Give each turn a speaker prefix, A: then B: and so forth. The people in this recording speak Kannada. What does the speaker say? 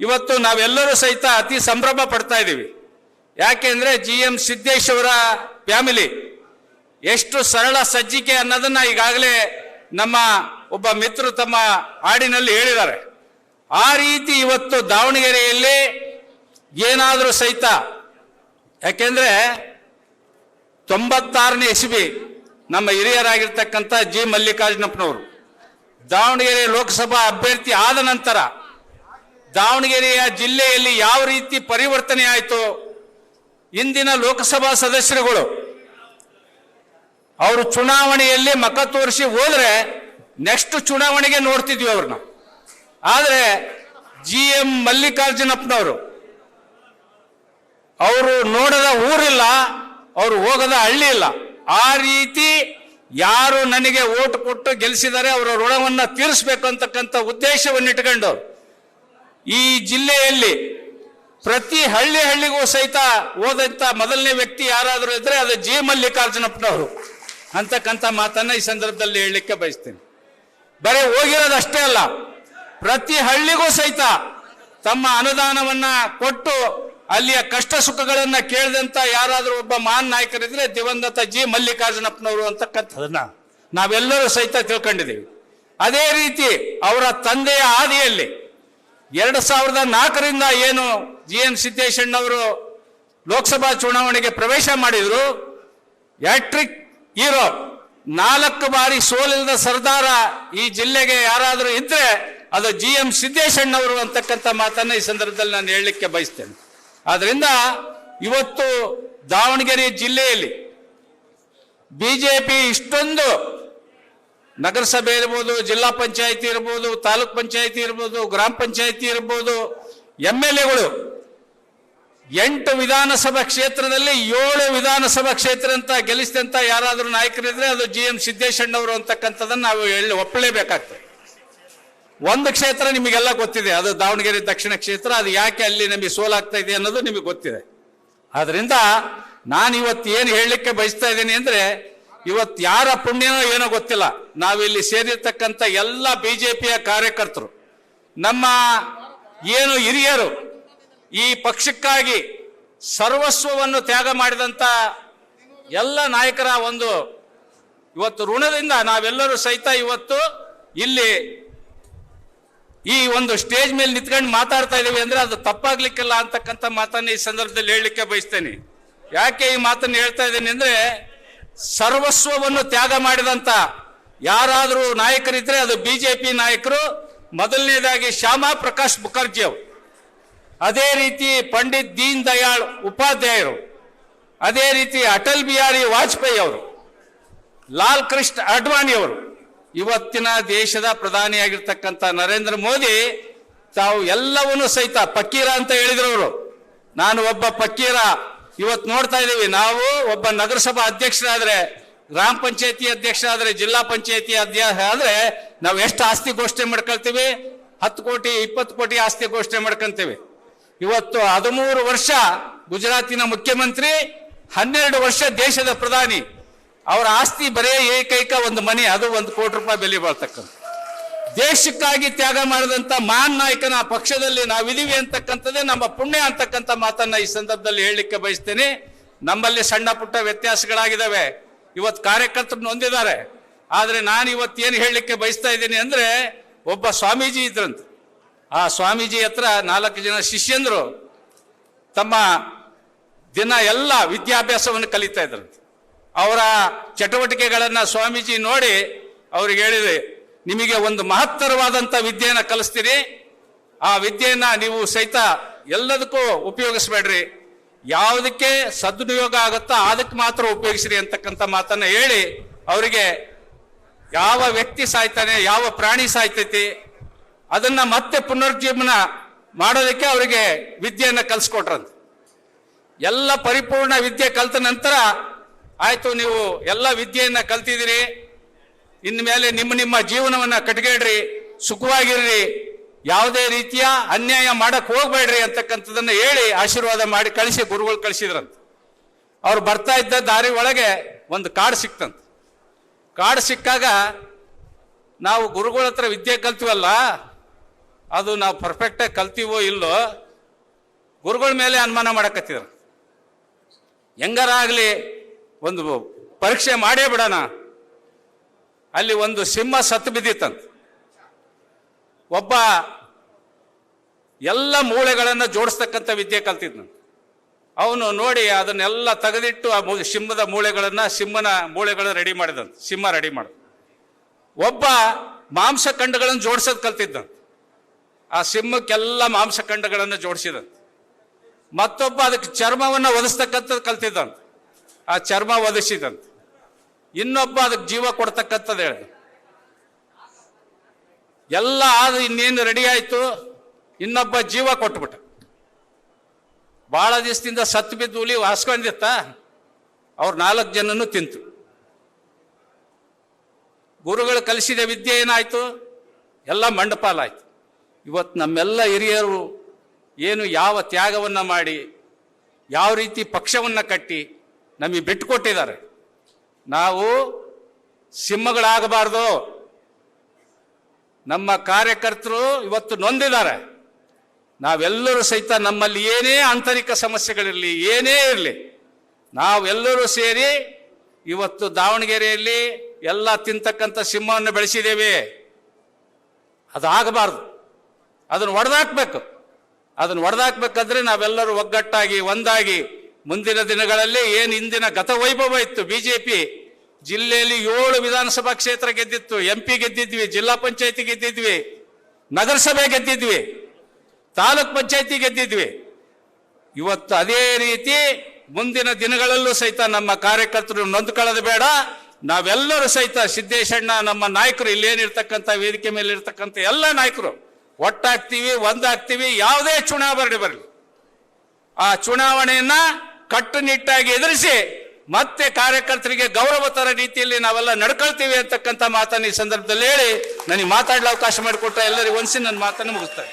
A: ಇವತ್ತು ನಾವೆಲ್ಲರೂ ಸಹಿತ ಅತಿ ಸಂಭ್ರಮ ಪಡ್ತಾ ಇದ್ದೀವಿ. ಯಾಕೆಂದ್ರೆ GM ಸಿದ್ದೇಶ್ ಅವರ ಫ್ಯಾಮಿಲಿ ಎಷ್ಟು ಸರಳ ಸಜ್ಜಿಕೆ ಅನ್ನೋದನ್ನ ಈಗಾಗಲೇ ನಮ್ಮ ಒಬ್ಬ ಮಿತ್ರರು ತಮ್ಮ ಹಾಡಿನಲ್ಲಿ ಹೇಳಿದ್ದಾರೆ. ಆ ರೀತಿ ಇವತ್ತು ದಾವಣಗೆರೆಯಲ್ಲಿ ಏನಾದರೂ ಸಹಿತ, ಯಾಕೆಂದ್ರೆ 96ನೇ ಇಸವಿ ನಮ್ಮ ಹಿರಿಯರಾಗಿರ್ತಕ್ಕಂಥ G ಮಲ್ಲಿಕಾರ್ಜುನಪ್ಪನವರು ದಾವಣಗೆರೆ ಲೋಕಸಭಾ ಅಭ್ಯರ್ಥಿ ಆದ ನಂತರ ದಾವಣಗೆರೆಯ ಜಿಲ್ಲೆಯಲ್ಲಿ ಯಾವ ರೀತಿ ಪರಿವರ್ತನೆ ಆಯಿತು, ಇಂದಿನ ಲೋಕಸಭಾ ಸದಸ್ಯರುಗಳು ಅವರು ಚುನಾವಣೆಯಲ್ಲಿ ಮತ ತೋರಿಸಿ ಹೋದ್ರೆ ನೆಕ್ಸ್ಟ್ ಚುನಾವಣೆಗೆ ನೋಡ್ತಿದ್ವಿ ಅವ್ರನ್ನ. ಆದರೆ GM ಮಲ್ಲಿಕಾರ್ಜುನಪ್ಪನವರು ಅವರು ನೋಡದ ಊರಿಲ್ಲ, ಅವರು ಹೋಗದ ಹಳ್ಳಿ ಇಲ್ಲ. ಆ ರೀತಿ ಯಾರು ನನಗೆ ಓಟ್ ಕೊಟ್ಟು ಗೆಲ್ಲಿಸಿದ್ದಾರೆ ಅವರ ಋಣವನ್ನ ತೀರಿಸಬೇಕು ಅಂತಕ್ಕಂಥ ಉದ್ದೇಶವನ್ನು ಇಟ್ಕೊಂಡು ಈ ಜಿಲ್ಲೆಯಲ್ಲಿ ಪ್ರತಿ ಹಳ್ಳಿಗೂ ಸಹಿತ ಹೋದಂತ ಮೊದಲನೇ ವ್ಯಕ್ತಿ ಯಾರಾದರೂ ಇದ್ರೆ ಅದು G ಮಲ್ಲಿಕಾರ್ಜುನಪ್ಪನವರು ಅಂತಕ್ಕಂಥ ಮಾತನ್ನ ಈ ಸಂದರ್ಭದಲ್ಲಿ ಹೇಳಲಿಕ್ಕೆ ಬಯಸ್ತೇನೆ. ಬರೀ ಹೋಗಿರೋದಷ್ಟೇ ಅಲ್ಲ, ಪ್ರತಿ ಹಳ್ಳಿಗೂ ಸಹಿತ ತಮ್ಮ ಅನುದಾನವನ್ನ ಕೊಟ್ಟು ಅಲ್ಲಿಯ ಕಷ್ಟ ಸುಖಗಳನ್ನ ಕೇಳಿದಂತ ಯಾರಾದರೂ ಒಬ್ಬ ಮಹಾನ್ ನಾಯಕರಿದ್ರೆ ದಿವಂಗತ G ಮಲ್ಲಿಕಾರ್ಜುನಪ್ಪನವರು ಅಂತಕ್ಕಂಥದನ್ನ ನಾವೆಲ್ಲರೂ ಸಹಿತ ತಿಳ್ಕೊಂಡಿದ್ದೀವಿ. ಅದೇ ರೀತಿ ಅವರ ತಂದೆಯ ಹಾದಿಯಲ್ಲಿ 2004ರಿಂದ ಏನು GM ಸಿದ್ದೇಶಣ್ಣವರು ಲೋಕಸಭಾ ಚುನಾವಣೆಗೆ ಪ್ರವೇಶ ಮಾಡಿದ್ರು, ಹ್ಯಾಟ್ರಿಕ್ ಹೀರೋ, 4 ಬಾರಿ ಸೋಲಿಲ್ಲದ ಸರ್ದಾರ ಈ ಜಿಲ್ಲೆಗೆ ಯಾರಾದರೂ ಇದ್ರೆ ಅದು GM ಸಿದ್ದೇಶಣ್ಣವರು ಅಂತಕ್ಕಂಥ ಮಾತನ್ನ ಈ ಸಂದರ್ಭದಲ್ಲಿ ನಾನು ಹೇಳಲಿಕ್ಕೆ ಬಯಸ್ತೇನೆ. ಆದ್ರಿಂದ ಇವತ್ತು ದಾವಣಗೆರೆ ಜಿಲ್ಲೆಯಲ್ಲಿ ಬಿಜೆಪಿ ಇಷ್ಟೊಂದು ನಗರಸಭೆ ಇರ್ಬೋದು, ಜಿಲ್ಲಾ ಪಂಚಾಯತಿ ಇರ್ಬೋದು, ತಾಲೂಕ್ ಪಂಚಾಯತಿ ಇರ್ಬೋದು, ಗ್ರಾಮ ಪಂಚಾಯತಿ ಇರ್ಬೋದು, MLAಗಳು 8 ವಿಧಾನಸಭಾ ಕ್ಷೇತ್ರದಲ್ಲಿ 7 ವಿಧಾನಸಭಾ ಕ್ಷೇತ್ರ ಅಂತ ಗೆಲ್ಲಿಸಿದಂತ ಯಾರಾದರೂ ನಾಯಕರಿದ್ರೆ ಅದು GM ಸಿದ್ದೇಶಣ್ಣವರು ಅಂತಕ್ಕಂಥದ್ದನ್ನು ನಾವು ಒಪ್ಪಲೇಬೇಕಾಗ್ತದೆ. ಒಂದು ಕ್ಷೇತ್ರ ನಿಮಗೆಲ್ಲ ಗೊತ್ತಿದೆ, ಅದು ದಾವಣಗೆರೆ ದಕ್ಷಿಣ ಕ್ಷೇತ್ರ. ಅದು ಯಾಕೆ ಅಲ್ಲಿ ನಮಗೆ ಸೋಲಾಗ್ತಾ ಇದೆ ಅನ್ನೋದು ನಿಮಗೆ ಗೊತ್ತಿದೆ. ಆದ್ರಿಂದ ನಾನು ಇವತ್ತು ಏನು ಹೇಳಲಿಕ್ಕೆ ಬಯಸ್ತಾ ಇದ್ದೀನಿ ಅಂದ್ರೆ, ಇವತ್ತು ಯಾರ ಪುಣ್ಯನೋ ಏನೋ ಗೊತ್ತಿಲ್ಲ, ನಾವಿಲ್ಲಿ ಸೇರಿರ್ತಕ್ಕಂಥ ಎಲ್ಲ ಬಿಜೆಪಿಯ ಕಾರ್ಯಕರ್ತರು, ನಮ್ಮ ಏನು ಹಿರಿಯರು ಈ ಪಕ್ಷಕ್ಕಾಗಿ ಸರ್ವಸ್ವವನ್ನು ತ್ಯಾಗ ಮಾಡಿದಂತ ಎಲ್ಲ ನಾಯಕರ ಒಂದು ಇವತ್ತು ಋಣದಿಂದ ನಾವೆಲ್ಲರೂ ಸಹಿತ ಇವತ್ತು ಇಲ್ಲಿ ಈ ಒಂದು ಸ್ಟೇಜ್ ಮೇಲೆ ನಿಂತ್ಕೊಂಡು ಮಾತಾಡ್ತಾ ಇದೀವಿ ಅಂದ್ರೆ ಅದು ತಪ್ಪಾಗ್ಲಿಕ್ಕಿಲ್ಲ ಅಂತಕ್ಕಂಥ ಮಾತನ್ನ ಈ ಸಂದರ್ಭದಲ್ಲಿ ಹೇಳಲಿಕ್ಕೆ ಬಯಸ್ತೇನೆ. ಯಾಕೆ ಈ ಮಾತನ್ನು ಹೇಳ್ತಾ ಇದ್ದೀನಿ ಅಂದ್ರೆ, ಸರ್ವಸ್ವವನ್ನು ತ್ಯಾಗ ಮಾಡಿದಂತ ಯಾರಾದರೂ ನಾಯಕರಿದ್ರೆ ಅದು ಬಿಜೆಪಿ ನಾಯಕರು. ಮೊದಲನೇದಾಗಿ ಶ್ಯಾಮಾ ಪ್ರಕಾಶ್ ಮುಖರ್ಜಿ ಅವರು, ಅದೇ ರೀತಿ ಪಂಡಿತ್ ದೀನ್ ದಯಾಳ್ ಉಪಾಧ್ಯಾಯರು, ಅದೇ ರೀತಿ ಅಟಲ್ ಬಿಹಾರಿ ವಾಜಪೇಯಿ ಅವರು, ಲಾಲ್ ಕೃಷ್ಣ ಅಡ್ವಾಣಿ ಅವರು, ಇವತ್ತಿನ ದೇಶದ ಪ್ರಧಾನಿಯಾಗಿರ್ತಕ್ಕಂಥ ನರೇಂದ್ರ ಮೋದಿ ತಾವು ಎಲ್ಲವನ್ನೂ ಸಹಿತ ಫಕೀರ ಅಂತ ಹೇಳಿದ್ರು. ನಾನು ಒಬ್ಬ ಫಕೀರ. ಇವತ್ತು ನೋಡ್ತಾ ಇದ್ದೀವಿ, ನಾವು ಒಬ್ಬ ನಗರಸಭಾ ಅಧ್ಯಕ್ಷರಾದ್ರೆ, ಗ್ರಾಮ ಪಂಚಾಯತಿ ಅಧ್ಯಕ್ಷ ಆದ್ರೆ, ಜಿಲ್ಲಾ ಪಂಚಾಯತಿ ಅಧ್ಯಕ್ಷ ಆದ್ರೆ ನಾವು ಎಷ್ಟು ಆಸ್ತಿ ಘೋಷಣೆ ಮಾಡ್ಕೊಳ್ತೀವಿ? 10 ಕೋಟಿ 20 ಕೋಟಿ ಆಸ್ತಿ ಘೋಷಣೆ ಮಾಡ್ಕೊಂತೀವಿ. ಇವತ್ತು 13 ವರ್ಷ ಗುಜರಾತಿನ ಮುಖ್ಯಮಂತ್ರಿ, 12 ವರ್ಷ ದೇಶದ ಪ್ರಧಾನಿ. ಅವರ ಆಸ್ತಿ ಬರೇ ಏಕೈಕ ಒಂದು ಮನೆ, ಅದು 1 ಕೋಟಿ ರೂಪಾಯಿ ಬೆಲೆ ಬಾಳ್ತಕ್ಕಂಥ. ದೇಶಕ್ಕಾಗಿ ತ್ಯಾಗ ಮಾಡಿದಂತ ಮಹಾನ್ ನಾಯಕನ ಪಕ್ಷದಲ್ಲಿ ನಾವಿದೀವಿ ಅಂತಕ್ಕಂಥದ್ದೇ ನಮ್ಮ ಪುಣ್ಯ ಅಂತಕ್ಕಂಥ ಮಾತನ್ನ ಈ ಸಂದರ್ಭದಲ್ಲಿ ಹೇಳಲಿಕ್ಕೆ ಬಯಸ್ತೇನೆ. ನಮ್ಮಲ್ಲಿ ಸಣ್ಣ ಪುಟ್ಟ ವ್ಯತ್ಯಾಸಗಳಾಗಿದ್ದಾವೆ, ಇವತ್ತು ಕಾರ್ಯಕರ್ತರು ನೊಂದಿದ್ದಾರೆ. ಆದ್ರೆ ನಾನು ಇವತ್ತು ಏನು ಹೇಳಲಿಕ್ಕೆ ಬಯಸ್ತಾ ಇದ್ದೀನಿ ಅಂದ್ರೆ, ಒಬ್ಬ ಸ್ವಾಮೀಜಿ ಇದ್ರಂತ, ಆ ಸ್ವಾಮೀಜಿ ಹತ್ರ 4 ಜನ ಶಿಷ್ಯಂದ್ರು ತಮ್ಮ ದಿನ ಎಲ್ಲ ವಿದ್ಯಾಭ್ಯಾಸವನ್ನು ಕಲಿತಾ ಇದ್ರಂತೆ. ಅವರ ಚಟುವಟಿಕೆಗಳನ್ನ ಸ್ವಾಮೀಜಿ ನೋಡಿ ಅವ್ರಿಗೆ ಹೇಳಿದೆ, ನಿಮಗೆ ಒಂದು ಮಹತ್ತರವಾದಂತ ವಿದ್ಯೆಯನ್ನ ಕಲಿಸ್ತೀರಿ, ಆ ವಿದ್ಯೆಯನ್ನ ನೀವು ಸಹಿತ ಎಲ್ಲದಕ್ಕೂ ಉಪಯೋಗಿಸ್ಬೇಡ್ರಿ, ಯಾವುದಕ್ಕೆ ಸದುಪಯೋಗ ಆಗುತ್ತೋ ಅದಕ್ಕೆ ಮಾತ್ರ ಉಪಯೋಗಿಸ್ರಿ ಅಂತಕ್ಕಂಥ ಮಾತನ್ನ ಹೇಳಿ ಅವರಿಗೆ ಯಾವ ವ್ಯಕ್ತಿ ಸಾಯ್ತಾನೆ, ಯಾವ ಪ್ರಾಣಿ ಸಾಯ್ತೈತಿ ಅದನ್ನ ಮತ್ತೆ ಪುನರ್ಜೀವನ ಮಾಡೋದಕ್ಕೆ ಅವರಿಗೆ ವಿದ್ಯೆಯನ್ನ ಕಲಿಸ್ಕೊಟ್ರಂತ. ಎಲ್ಲ ಪರಿಪೂರ್ಣ ವಿದ್ಯೆ ಕಲಿತ ನಂತರ ಆಯ್ತು, ನೀವು ಎಲ್ಲ ವಿದ್ಯೆಯನ್ನ ಕಲ್ತಿದ್ದೀರಿ, ಇನ್ಮೇಲೆ ನಿಮ್ಮ ಜೀವನವನ್ನ ಕಟ್ಗೇಡ್ರಿ, ಸುಖವಾಗಿರ್ರಿ, ಯಾವುದೇ ರೀತಿಯ ಅನ್ಯಾಯ ಮಾಡಕ್ ಹೋಗ್ಬೇಡ್ರಿ ಅಂತಕ್ಕಂಥದನ್ನ ಹೇಳಿ ಆಶೀರ್ವಾದ ಮಾಡಿ ಕಳಿಸಿ ಗುರುಗಳು ಕಳಿಸಿದ್ರಂತ. ಅವ್ರು ಬರ್ತಾ ಇದ್ದ ದಾರಿ ಒಳಗೆ ಒಂದು ಕಾಡು ಸಿಕ್ತಂತ. ಕಾಡು ಸಿಕ್ಕಾಗ ನಾವು ಗುರುಗಳ ಹತ್ರ ವಿದ್ಯೆ ಕಲ್ತೀವಲ್ಲ, ಅದು ನಾವು ಪರ್ಫೆಕ್ಟಾಗಿ ಕಲ್ತೀವೋ ಇಲ್ಲೋ ಗುರುಗಳ ಮೇಲೆ ಅನುಮಾನ ಮಾಡಕತ್ತಿದ್ರು. ಹೆಂಗಾರ ಆಗಲಿ ಒಂದು ಪರೀಕ್ಷೆ ಮಾಡೇ ಬಿಡೋಣ. ಅಲ್ಲಿ ಒಂದು ಸಿಂಹ ಸತ್ತು ಬಿದ್ದಿತ್ತಂತ. ಒಬ್ಬ ಎಲ್ಲ ಮೂಳೆಗಳನ್ನು ಜೋಡಿಸ್ತಕ್ಕಂಥ ವಿದ್ಯೆ ಕಲ್ತಿದ್ನು. ಅವನು ನೋಡಿ ಅದನ್ನೆಲ್ಲ ತೆಗೆದಿಟ್ಟು ಆ ಸಿಂಹದ ಮೂಳೆಗಳನ್ನು ರೆಡಿ ಮಾಡಿದಂತ. ಸಿಂಹ ರೆಡಿ ಮಾಡ. ಒಬ್ಬ ಮಾಂಸಖಂಡಗಳನ್ನು ಜೋಡಿಸೋದು ಕಲ್ತಿದ್ದಂತ. ಆ ಸಿಂಹಕ್ಕೆಲ್ಲ ಮಾಂಸಖಂಡಗಳನ್ನು ಜೋಡಿಸಿದಂತ. ಮತ್ತೊಬ್ಬ ಅದಕ್ಕೆ ಚರ್ಮವನ್ನು ಒದಿಸ್ತಕ್ಕಂಥದ್ದು ಕಲ್ತಿದ್ದಂತ. ಆ ಚರ್ಮ ಒದಿಸಿದಂತ. ಇನ್ನೊಬ್ಬ ಅದಕ್ಕೆ ಜೀವ ಕೊಡ್ತಕ್ಕಂಥದ್ದು ಹೇಳಿ ಎಲ್ಲ ಆದ್ರೆ ಇನ್ನೇನು ರೆಡಿ ಆಯ್ತು. ಇನ್ನೊಬ್ಬ ಜೀವ ಕೊಟ್ಬಿಟ್ಟ. ಬಹಳ ದಿವಸದಿಂದ ಸತ್ತು ಬಿದ್ದು ಹುಲಿ ಹಾಸ್ಕೊಂಡಿತ್ತ. ಅವ್ರು 4 ಜನನು ತಿಂತು. ಗುರುಗಳು ಕಲಿಸಿದ ವಿದ್ಯೆ ಏನಾಯ್ತು? ಎಲ್ಲ ಮಂಡಪಾಲಾಯ್ತು. ಇವತ್ತು ನಮ್ಮೆಲ್ಲ ಹಿರಿಯರು ಏನು ಯಾವ ತ್ಯಾಗವನ್ನು ಮಾಡಿ ಯಾವ ರೀತಿ ಪಕ್ಷವನ್ನು ಕಟ್ಟಿ ನಮಗೆ ಬಿಟ್ಟುಕೊಟ್ಟಿದ್ದಾರೆ. ನಾವು ಸಿಂಹಗಳಾಗಬಾರ್ದು. ನಮ್ಮ ಕಾರ್ಯಕರ್ತರು ಇವತ್ತು ನೊಂದಿದ್ದಾರೆ. ನಾವೆಲ್ಲರೂ ಸಹಿತ ನಮ್ಮಲ್ಲಿ ಏನೇ ಆಂತರಿಕ ಸಮಸ್ಯೆಗಳಿರಲಿ, ಏನೇ ಇರಲಿ, ನಾವೆಲ್ಲರೂ ಸೇರಿ ಇವತ್ತು ದಾವಣಗೆರೆಯಲ್ಲಿ ಎಲ್ಲ ತಿಂತಕ್ಕಂಥ ಸಿಂಹವನ್ನು ಬೆಳೆಸಿದ್ದೇವೆ. ಅದಾಗಬಾರ್ದು. ಅದನ್ನು ಒಡೆದಾಕ್ಬೇಕು. ಅದನ್ನು ಒಡೆದಾಕ್ಬೇಕಾದ್ರೆ ನಾವೆಲ್ಲರೂ ಒಗ್ಗಟ್ಟಾಗಿ ಒಂದಾಗಿ ಮುಂದಿನ ದಿನಗಳಲ್ಲಿ ಏನು ಇಂದಿನ ಗತವೈಭವ ಇತ್ತು. ಬಿಜೆಪಿ ಜಿಲ್ಲೆಯಲ್ಲಿ 7 ವಿಧಾನಸಭಾ ಕ್ಷೇತ್ರ ಗೆದ್ದಿತ್ತು. MP ಗೆದ್ದಿದ್ವಿ, ಜಿಲ್ಲಾ ಪಂಚಾಯತಿ ಗೆದ್ದಿದ್ವಿ, ನಗರಸಭೆ ಗೆದ್ದಿದ್ವಿ, ತಾಲೂಕ್ ಪಂಚಾಯತಿ ಗೆದ್ದಿದ್ವಿ. ಇವತ್ತು ಅದೇ ರೀತಿ ಮುಂದಿನ ದಿನಗಳಲ್ಲೂ ಸಹಿತ ನಮ್ಮ ಕಾರ್ಯಕರ್ತರು ನೊಂದ್ಕೊಳ್ಳೋದು ಬೇಡ. ನಾವೆಲ್ಲರೂ ಸಹಿತ ಸಿದ್ದೇಶಣ್ಣ, ನಮ್ಮ ನಾಯಕರು, ಇಲ್ಲೇನಿರ್ತಕ್ಕಂಥ ವೇದಿಕೆ ಮೇಲೆ ಇರ್ತಕ್ಕಂಥ ಎಲ್ಲ ನಾಯಕರು ಒಟ್ಟಾಗ್ತೀವಿ, ಒಂದಾಗ್ತೀವಿ. ಯಾವುದೇ ಚುನಾವಣೆ ಬರಲಿ, ಆ ಚುನಾವಣೆಯನ್ನ ಕಟ್ಟುನಿಟ್ಟಾಗಿ ಎದುರಿಸಿ ಮತ್ತೆ ಕಾರ್ಯಕರ್ತರಿಗೆ ಗೌರವ ತರ ರೀತಿಯಲ್ಲಿ ನಾವೆಲ್ಲ ನಡ್ಕೊಳ್ತೀವಿ ಅಂತಕ್ಕಂಥ ಮಾತನ್ನು ಈ ಸಂದರ್ಭದಲ್ಲಿ ಹೇಳಿ ನನಗೆ ಮಾತಾಡಲು ಅವಕಾಶ ಮಾಡಿಕೊಟ್ಟ ಎಲ್ಲರಿಗೂ ಒಂದ್ಸಿ ನನ್ನ ಮಾತನ್ನು ಮುಗಿಸ್ತಾರೆ.